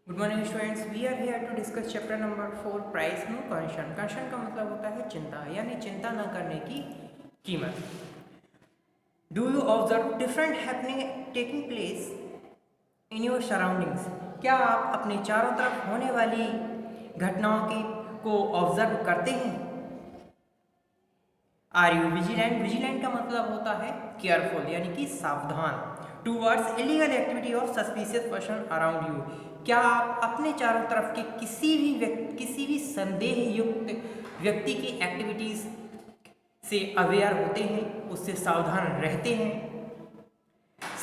Good morning students, we are here to discuss chapter number 4 price no caution. Caution का मतलब होता है चिंता, यानी चिंता न करने की कीमत। Do you observe different happening taking place in your surroundings? क्या आप अपने चारों तरफ होने वाली घटनाओं की को ऑब्जर्व करते हैं? Are you vigilant? विजिलेंट का मतलब होता है केयरफुल, यानी कि सावधान। Towards illegal activity of suspicious person around you? क्या आप अपने चारों तरफ के किसी भी संदेह युक्त व्यक्ति की एक्टिविटीज से अवेयर होते हैं, उससे सावधान रहते हैं?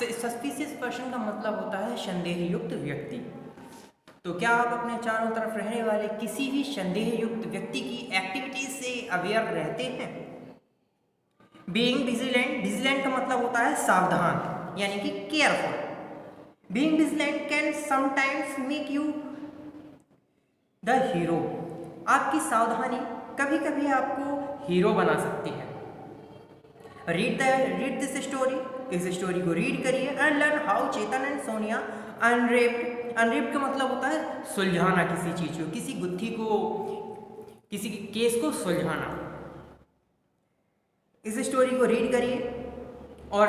सस्पिशियस पर्सन का मतलब होता है संदेह युक्त व्यक्ति। तो क्या आप अपने चारों तरफ रहने वाले किसी भी संदेह युक्त व्यक्ति की एक्टिविटीज से अवेयर रहते हैं? बीइंग विजिलेंट, विजिलेंट का मतलब होता है सावधान, यानी कि careful. Being vigilant can sometimes make you the hero. आपकी सावधानी कभी कभी आपको हीरो बना सकती है। रीड दिस स्टोरी, इस स्टोरी को रीड करिए and learn how Chetan and Sonia unwrapped. Unwrapped का मतलब होता है सुलझाना किसी चीज को, किसी गुत्थी को, किसी केस को सुलझाना। इस स्टोरी को रीड करिए और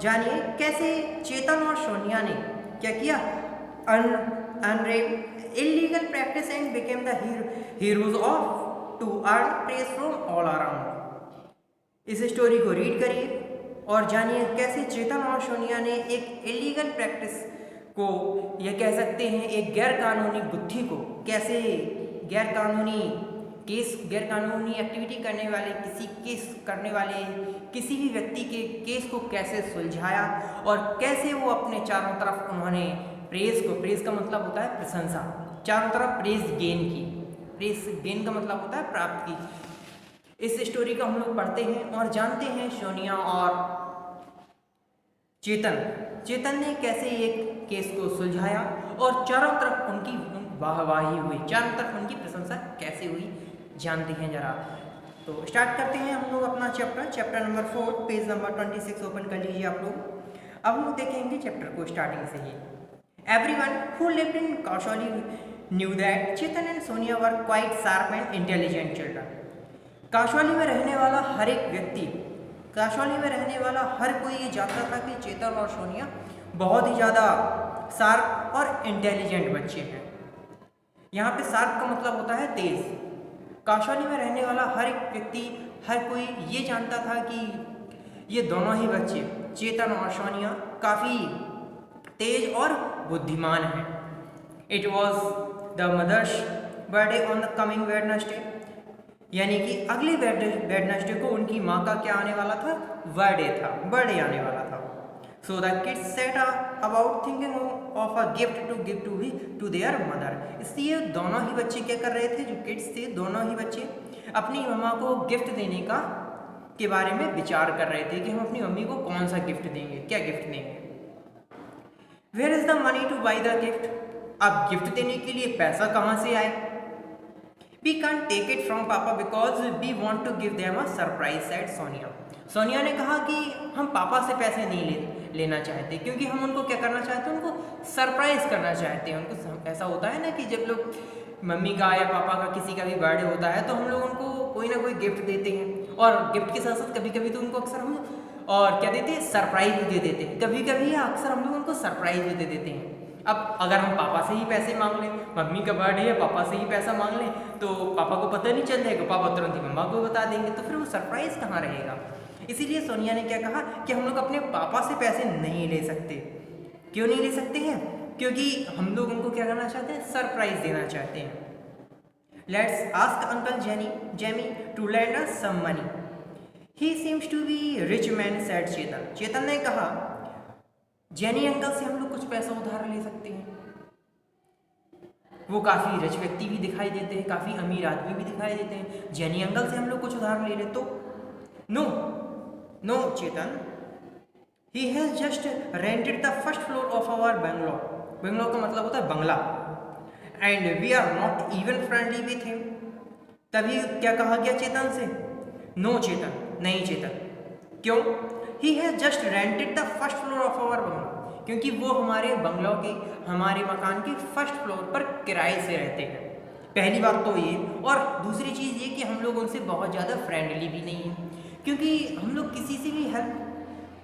जानिए कैसे चेतन और सोनिया ने क्या किया, unwrap illegal practice and became the heroes of to earn praise from all around. इस स्टोरी को रीड करिए और जानिए कैसे चेतन और सोनिया ने एक इलीगल प्रैक्टिस को, यह कह सकते हैं एक गैर कानूनी गुत्थी को, कैसे गैर कानूनी एक्टिविटी करने वाले किसी भी व्यक्ति के केस को कैसे सुलझाया और कैसे वो अपने चारों तरफ उन्होंने प्रेज का मतलब होता है प्रशंसा, चारों तरफ प्रेज गेन का मतलब होता है प्राप्त की। इस स्टोरी को हम लोग पढ़ते हैं और जानते हैं सोनिया और चेतन ने कैसे एक केस को सुलझाया और चारों तरफ उनकी वाहवाही हुई, चारों तरफ उनकी प्रशंसा कैसे हुई, जानते हैं जरा। तो स्टार्ट करते हैं हम लोग अपना chapter number 4, page number 26 open कर लीजिए आप लोग। अब हम देखेंगे चैप्टर को स्टार्टिंग से ही। Everyone who lived in Kaushali knew that Chetan and Sonia were quite sharp and intelligent children. Kashwali में रहने वाला हर एक व्यक्ति, काशवाली में रहने वाला हर कोई ये जानता था कि चेतन और सोनिया बहुत ही ज़्यादा शार्प और इंटेलिजेंट बच्चे हैं। यहाँ पे शार्प का मतलब होता है तेज। काशवाली में रहने वाला हर एक व्यक्ति, हर कोई ये जानता था कि ये दोनों ही बच्चे चेतन और सोनिया काफ़ी तेज और बुद्धिमान हैं। It was the mother's birthday on the coming Wednesday, यानी कि अगले वेडनेसडे को उनकी माँ का क्या आने वाला था, बर्थडे आने वाला था। So the kids set about thinking of a gift to give to their mother. इसलिए दोनों ही बच्चे क्या कर रहे थे, जो किड्स थे दोनों ही बच्चे अपनी मम्मा को गिफ्ट देने के बारे में विचार कर रहे थे कि हम अपनी मम्मी को कौन सा गिफ्ट देंगे, क्या गिफ्ट देंगे। Where is the money to buy the gift? अब गिफ्ट देने के लिए पैसा कहाँ से आए? We can't take it from पापा because we want to give them a surprise, said Sonia. Sonia ने कहा कि हम पापा से पैसे नहीं लेना चाहते, क्योंकि हम उनको क्या करना चाहते हैं, उनको सरप्राइज करना चाहते हैं। उनको ऐसा होता है ना कि जब लोग मम्मी का या पापा का किसी का भी बर्थडे होता है तो हम लोग उनको कोई ना कोई गिफ्ट देते हैं, और गिफ्ट के साथ साथ कभी कभी तो उनको अक्सर हम और क्या देते हैं, सरप्राइज भी दे देते हैं। कभी कभी या अक्सर हम लोग उनको सरप्राइज भी दे देते हैं। अब अगर हम पापा से ही पैसे मांग लें, मम्मी का बर्थडे है पापा से ही पैसा मांग लें, तो पापा को पता नहीं चल जाएगा, पापा तुरंत ही मम्मा को बता देंगे, तो फिर वो सरप्राइज कहाँ रहेगा। इसीलिए सोनिया ने क्या कहा कि हम लोग अपने पापा से पैसे नहीं ले सकते। क्यों नहीं ले सकते हैं? क्योंकि हम लोग उनको क्या करना चाहते हैं, सरप्राइज देना चाहते हैं। Let's ask uncle Jamie to lend us some money, he seems to be rich man, said Chetan. Chetan ने कहा जेनी अंकल से हम लोग कुछ पैसा उधार ले सकते हैं, वो काफ़ी रिच व्यक्ति भी दिखाई देते हैं, काफ़ी अमीर आदमी भी दिखाई देते हैं। जेनी अंकल से हम लोग कुछ उधार ले ले तो no Chetan, he has just rented the first floor of our bungalow. Bungalow का मतलब होता है बंगला, and we are not even friendly with him. तभी क्या कहा गया चेतन से, नो चेतन, नहीं चेतन। क्यों? He has just rented the first floor of our बंगला, क्योंकि वो हमारे बंगलों के, हमारे मकान के फर्स्ट फ्लोर पर किराए से रहते हैं। पहली बात तो ये, और दूसरी चीज़ ये कि हम लोग उनसे बहुत ज़्यादा फ्रेंडली भी नहीं हैं, क्योंकि हम लोग किसी से भी हेल्प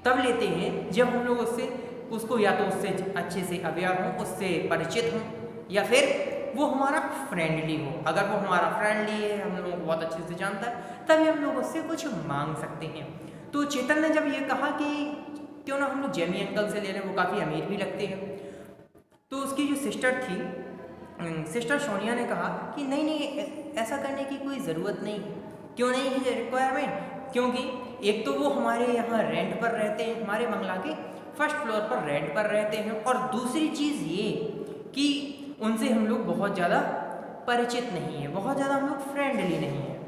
तब लेते हैं जब हम लोग उसको या तो उससे अच्छे से अवेयर हों, उससे परिचित हों, या फिर वो हमारा फ्रेंडली हो। अगर वो हमारा फ्रेंडली है, हम लोगों को बहुत अच्छे से जानता है, तभी हम लोग उससे कुछ मांग सकते हैं। तो चेतन ने जब ये कहा कि क्यों ना हम लोग जेमी अंकल से ले लें, वो काफ़ी अमीर भी लगते हैं, तो उसकी जो सिस्टर थी, सिस्टर सोनिया ने कहा कि नहीं नहीं, ऐसा करने की कोई ज़रूरत नहीं। क्यों नहीं है रिक्वायरमेंट? क्योंकि एक तो वो हमारे यहाँ रेंट पर रहते हैं, हमारे बंगला के फर्स्ट फ्लोर पर रेंट पर रहते हैं, और दूसरी चीज़ ये कि उनसे हम लोग बहुत ज़्यादा परिचित नहीं है, बहुत ज़्यादा हम लोग फ्रेंडली नहीं है।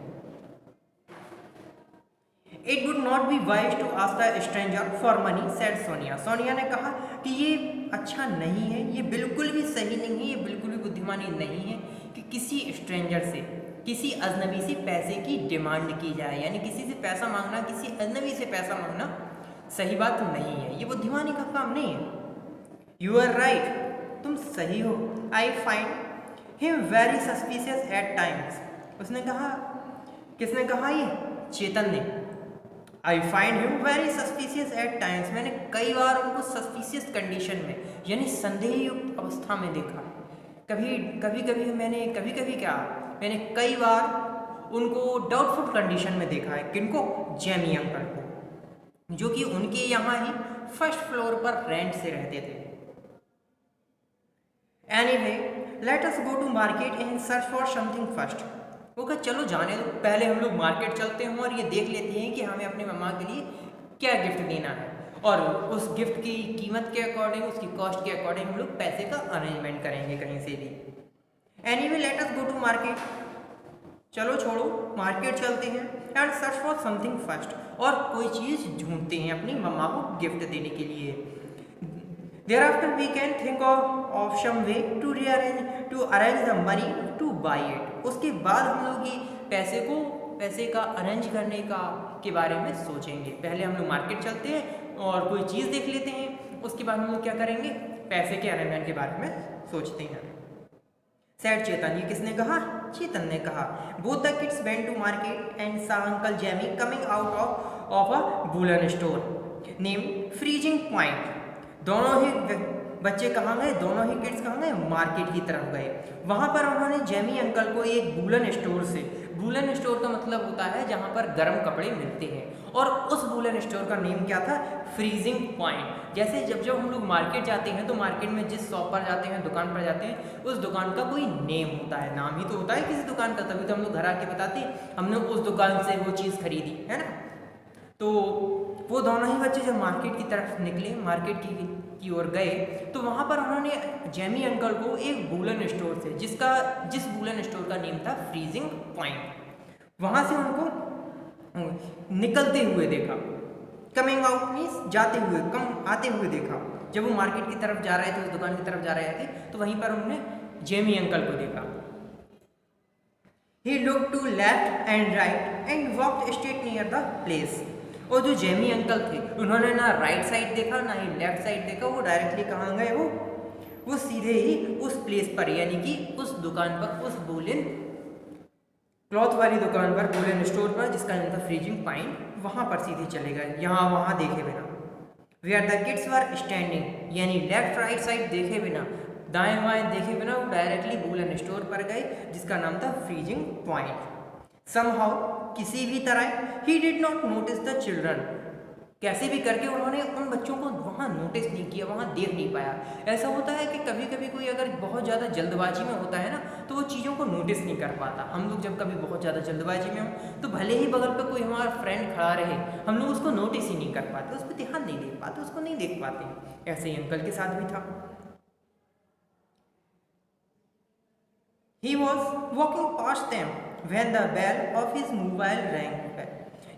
It would not be wise to ask a stranger for money, said Sonia. Sonia ने कहा कि ये अच्छा नहीं है, ये बिल्कुल भी सही नहीं है, ये बिल्कुल भी बुद्धिमानी नहीं है कि किसी स्ट्रेंजर से, किसी अजनबी से पैसे की डिमांड की जाए, यानी किसी से पैसा मांगना, किसी अजनबी से पैसा मांगना सही बात नहीं है, ये बुद्धिमानी का काम नहीं है। यू आर राइट, तुम सही हो। I find him very suspicious at times. उसने कहा, किसने कहा? ये चेतन ने। I find him very suspicious at times, मैंने कई बार उनको सस्पिशियस कंडीशन में, यानी संदेहयुक्त अवस्था में देखा। कभी मैंने कई बार उनको डाउटफुल कंडीशन में देखा है। किनको? जेमी अंकल को, जो कि उनके यहाँ ही फर्स्ट फ्लोर पर रेंट से रहते थे। Anyway let us go to market and search for something first. वो कहा चलो जाने दो, पहले हम लोग मार्केट चलते हैं और ये देख लेते हैं कि हमें अपने मम्मा के लिए क्या गिफ्ट देना है, और उस गिफ्ट की कीमत के अकॉर्डिंग, उसकी कॉस्ट के अकॉर्डिंग हम लोग पैसे का अरेंजमेंट करेंगे कहीं से भी। Anyway let us go to market, चलो छोड़ो, मार्केट चलते हैं and search for something first, और कोई चीज़ ढूंढते हैं अपनी मम्मा को गिफ्ट देने के लिए। Thereafter we can think of some way to arrange the money to buy it. उसके बाद हम लोग ये पैसे का अरेंज करने के बारे में सोचेंगे। पहले हम लोग मार्केट चलते हैं और कोई चीज़ देख लेते हैं, उसके बाद हम लोग क्या करेंगे? पैसे के अरेंजमेंट के बारे में सोचते हैं। सैड चेतन, ये किसने कहा? चेतन ने कहा। Both the kids went to market and saw uncle Jamie coming out of a woollen store named freezing point. दोनों ही बच्चे कहाँ गए? दोनों ही किड्स कहाँ गए? मार्केट की तरफ गए। वहाँ पर उन्होंने जेमी अंकल को एक वूलन स्टोर से, वूलन स्टोर का मतलब होता है जहाँ पर गर्म कपड़े मिलते हैं, और उस वूलन स्टोर का नेम क्या था? Freezing point. जैसे जब हम लोग मार्केट जाते हैं तो मार्केट में जिस शॉप पर जाते हैं, दुकान पर जाते हैं, उस दुकान का कोई नेम होता है, नाम ही तो होता है किसी दुकान का, तभी तो हम लोग घर आके बताते हैं हमने उस दुकान से वो चीज़ खरीदी, है ना। तो वो दोनों ही बच्चे जब मार्केट की तरफ निकले, मार्केट की ओर गए, तो वहाँ पर उन्होंने जेमी अंकल को एक वूलन स्टोर से, जिस वूलन स्टोर का नेम था फ्रीजिंग पॉइंट, वहाँ से उनको निकलते हुए देखा। कमिंग आउट मीन्स जाते हुए, आते हुए देखा। जब वो मार्केट की तरफ जा रहे थे, उस दुकान की तरफ जा रहे थे, तो वहीं पर उन्होंने जेमी अंकल को देखा। He looked to left and right and walked straight near the place. और जो जेमी अंकल थे, उन्होंने ना राइट साइड देखा ना ही लेफ्ट साइड देखा, वो डायरेक्टली कहाँ गए? वो सीधे ही उस प्लेस पर, यानी कि उस दुकान पर, उस वूलन क्लॉथ वाली दुकान पर, वूलन स्टोर पर, जिसका नाम था फ्रीजिंग पॉइंट, वहाँ पर सीधे चले गए, यहाँ वहाँ देखे बिना। Where the kids were standing, यानी लेफ्ट राइट साइड देखे बिना, दाएं बाएं देखे बिना, वो डायरेक्टली वूलन स्टोर पर गए जिसका नाम था फ्रीजिंग पॉइंट। समहाउ, किसी भी तरह, he did not notice the children, कैसे भी करके उन्होंने उन बच्चों को वहाँ नोटिस नहीं किया, वहाँ देख नहीं पाया। ऐसा होता है कि कभी कभी कोई अगर बहुत ज़्यादा जल्दबाजी में होता है ना, तो वो चीज़ों को नोटिस नहीं कर पाता। हम लोग जब कभी बहुत ज़्यादा जल्दबाजी में हो, तो भले ही बगल पर कोई हमारा फ्रेंड खड़ा रहे, हम लोग उसको नोटिस ही नहीं कर पाते, उस पर ध्यान नहीं दे पाते, उसको नहीं देख पाते। ऐसे ही अंकल के साथ भी था। He was walking past them when the bell of his mobile rang.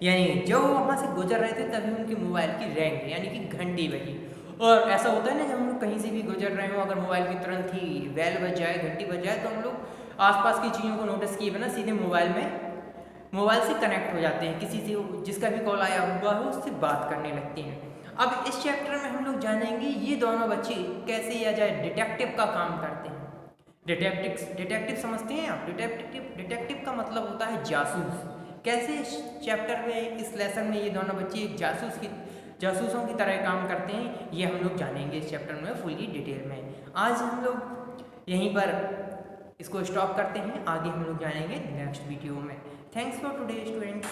यानी जब वो वहाँ से गुजर रहे थे तभी उनके मोबाइल की रैंग, यानी कि घंटी बजी। और ऐसा होता है ना, जब हम लोग कहीं से भी गुजर रहे हो, अगर मोबाइल की तुरंत ही बेल बज जाए, घंटी बज जाए, तो हम लोग आसपास की चीज़ों को नोटिस किए बिना सीधे मोबाइल से कनेक्ट हो जाते हैं, किसी से जिसका भी कॉल आया हुआ हो उससे बात करने लगते हैं। अब इस चैप्टर में हम लोग जानेंगे ये दोनों बच्चे कैसे या जाए डिटेक्टिव का काम करते हैं। डिटेक्टिव समझते हैं आप? डिटेक्टिव का मतलब होता है जासूस। कैसे इस चैप्टर में, इस लेसन में ये दोनों बच्चे एक जासूसों की तरह काम करते हैं, ये हम लोग जानेंगे इस चैप्टर में फुली डिटेल में। आज हम लोग यहीं पर इसको स्टॉप करते हैं, आगे हम लोग जानेंगे नेक्स्ट वीडियो में। Thanks for today students.